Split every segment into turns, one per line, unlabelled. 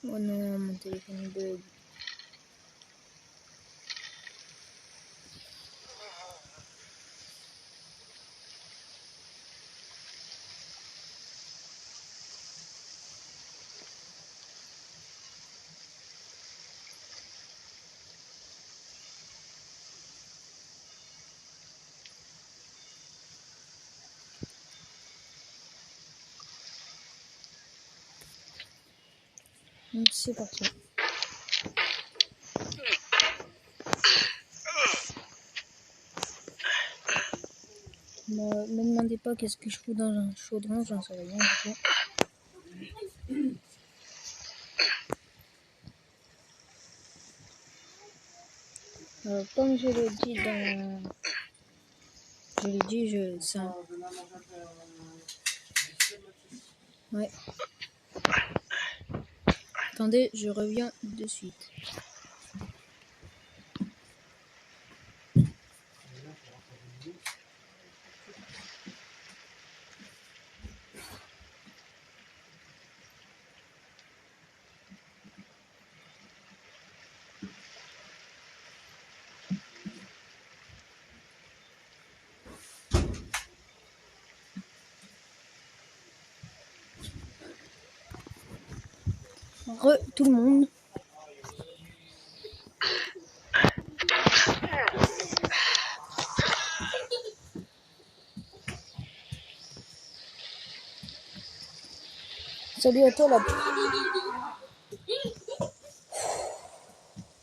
Oh non, mon téléphone bug. C'est parti. Me demandez pas qu'est-ce que je fous dans un chaudron, j'en sais rien du tout. Comme je l'ai dit ça. Ouais. Attendez, je reviens de suite. Tout le monde. Salut à toi là.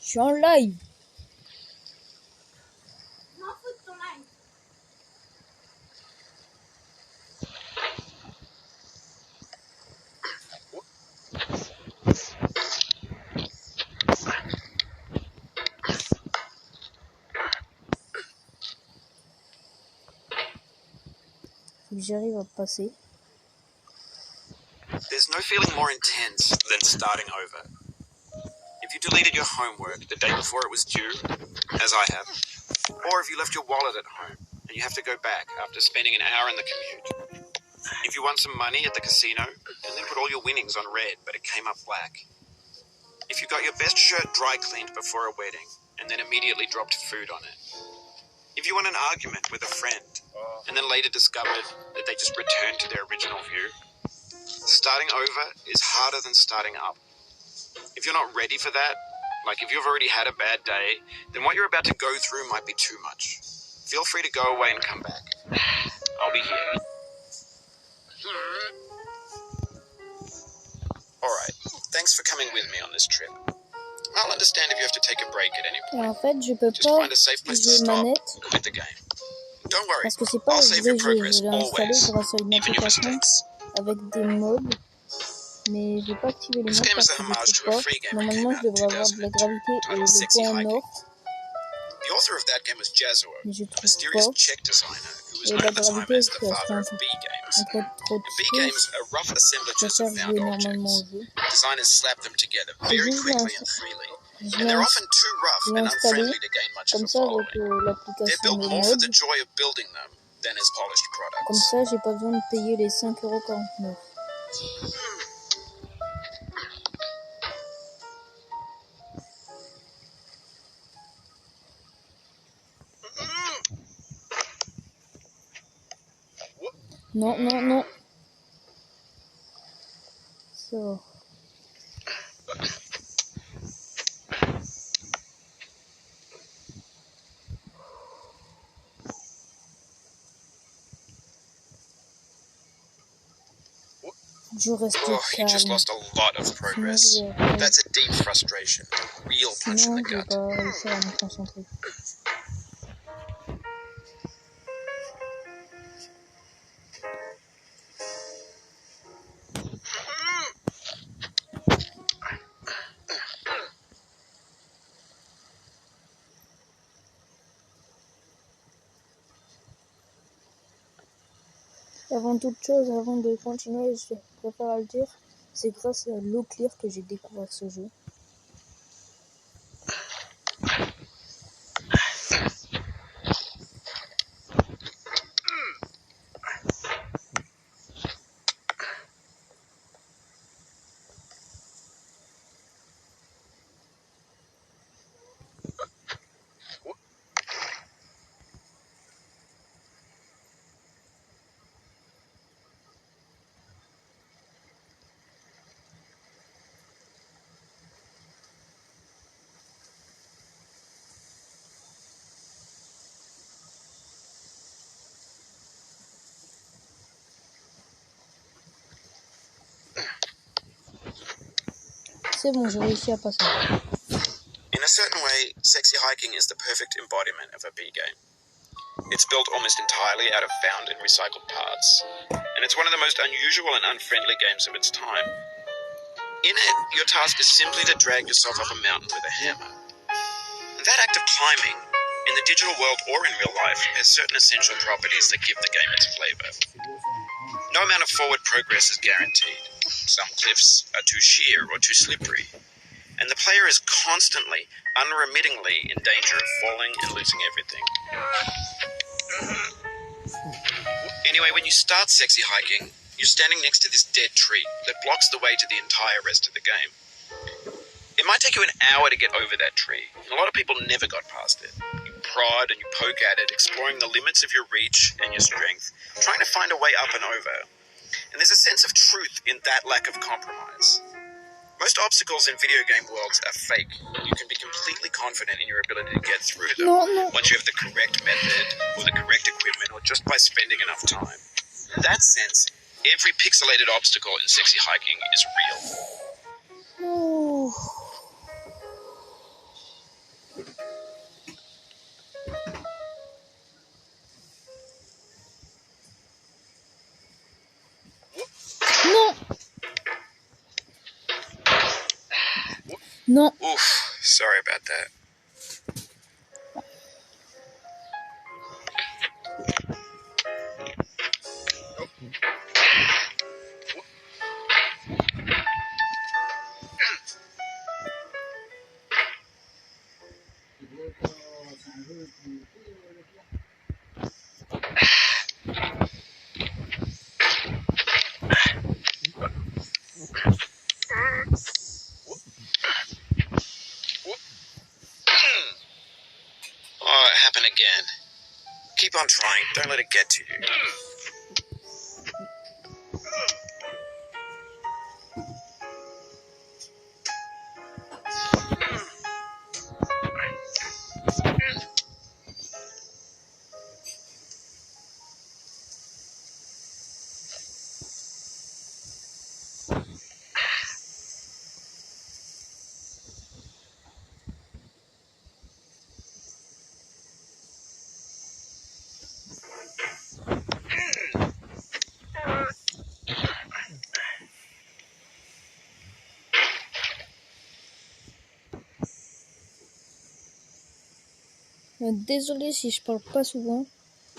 Je suis en live. J'arrive à passer.
There's no feeling more intense than starting over. If you deleted your homework the day before it was due, as I have, or if you left your wallet at home and you have to go back after spending an hour in the commute. If you won some money at the casino and then put all your winnings on red but it came up black. If you got your best shirt dry cleaned before a wedding and then immediately dropped food on it. If you won an argument with a friend and then later discovered that they just returned to their original view. Starting over is harder than starting up. If you're not ready for that, like if you've already had a bad day, then what you're about to go through might be too much. Feel free to go away and come back. I'll be here. Alright, thanks for coming with me on this trip. I'll understand if you have to take a break at any point.
Et en fait, je peux
Just
pas
find a safe place to
jouer
stop
manette
or quit the game. Don't worry,
parce que c'est pas
I'll
un
save
vrai
your
jeu.
progress
Je l'ai installé
always,
grâce à une
even your
application
mistakes.
avec des mobs, mais j'ai pas activé les
This
mobs
game is
parce
a
que
homage
je
to
trouve
a
pas.
free game that
Normalement,
came
je
out in
devrais avoir de la
2002
gravité et
titled
le
Sexy
point
Hiking.
nord,
The author of that game was Jazuo,
mais je
a
trouve
mysterious
pas.
Czech designer who was
Et
known
la
at the time
gravité,
as
je
the
suis
father of
un
B games.
peu trop
And B
dessus.
games are rough
Je
assemblages of
préfère
found
jouer normalement
objects.
au jeu.
Designers slap them together
Et
very
juste
quickly and freely,
je
and they're often too rough
l'ai
and
installé
unfriendly to gain much of
comme
a
ça avec
following. They're
l'application
built
de
more for
mode.
the joy of building them than as polished
Comme
products.
ça, j'ai pas besoin de payer les 5,49 €. Non, non, non. So. Je reste
Oh, you just
calme.
lost a lot of progress. That's a deep frustration, a real punch in
Sinon,
the
je vais
gut.
pas réussir à me concentrer. Avant toute chose, avant de continuer, je préfère le dire, c'est grâce à l'eau claire que j'ai découvert ce jeu. C'est bon, j'ai réussi à passer.
In a certain way, sexy hiking is the perfect embodiment of a bee game. It's built almost entirely out of found and recycled parts, and it's one of the most unusual and unfriendly games of its time. In it, your task is simply to drag yourself up a mountain with a hammer. And that act of climbing, in the digital world or in real life, has certain essential properties that give the game its flavor. No amount of forward progress is guaranteed. Some cliffs are too sheer or too slippery, and the player is constantly, unremittingly in danger of falling and losing everything. Anyway, when you start sexy hiking, you're standing next to this dead tree that blocks the way to the entire rest of the game. It might take you an hour to get over that tree, and a lot of people never got past it. You prod and you poke at it, exploring the limits of your reach and your strength, trying to find a way up and over. And there's a sense of truth in that lack of compromise. Most obstacles in video game worlds are fake. You can be completely confident in your ability to get through them once you have the correct method or the correct equipment or just by spending enough time. In that sense, every pixelated obstacle in sexy hiking is real.
Oh. Non.
Oof, sorry about that. Oh, it happened again. Keep on trying. Don't let it get to you.
Désolé si je parle pas souvent,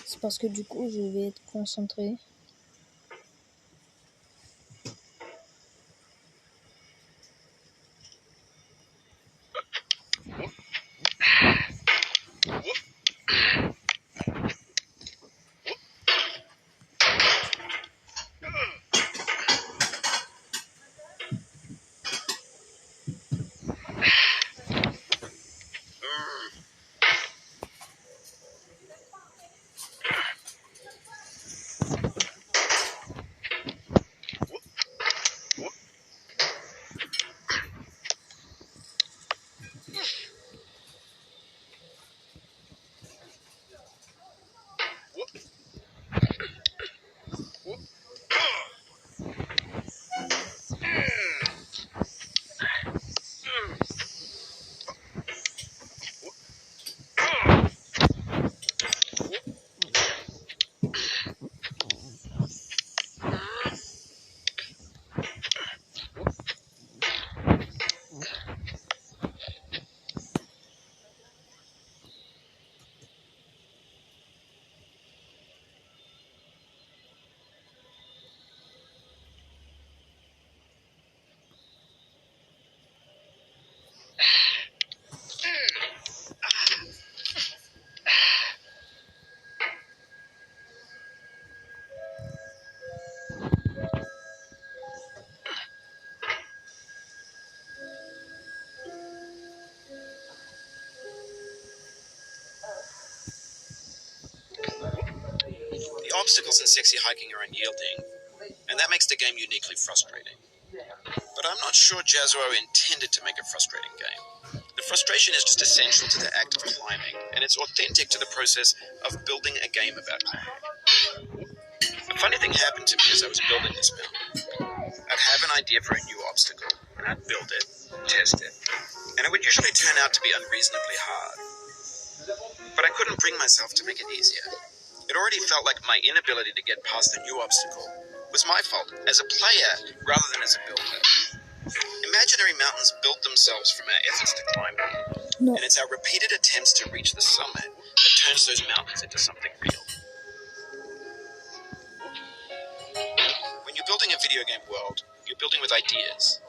c'est parce que du coup je vais être concentré.
The obstacles in sexy hiking are unyielding, and that makes the game uniquely frustrating. But I'm not sure Jazzuo intended to make a frustrating game. The frustration is just essential to the act of climbing, and it's authentic to the process of building a game about climbing. A funny thing happened to me as I was building this mountain. I'd have an idea for a new obstacle, and I'd build it, test it, and it would usually turn out to be unreasonably hard. But I couldn't bring myself to make it easier. It already felt like my inability to get past the new obstacle was my fault as a player rather than as a builder. Imaginary mountains build themselves from our efforts to climb them,
No.
and it's our repeated attempts to reach the summit that turns those mountains into something real. When you're building a video game world, you're building with ideas,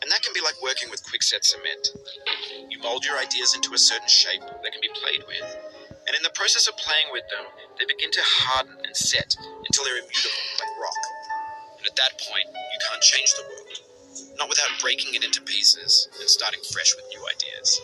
and that can be like working with quickset cement. You mold your ideas into a certain shape that can be played with, and in the process of playing with them, they begin to harden and set until they're immutable, like rock. And at that point, you can't change the world, not without breaking it into pieces and starting fresh with new ideas.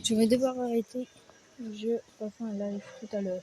Je vais devoir arrêter le jeu, enfin, elle arrive tout à l'heure.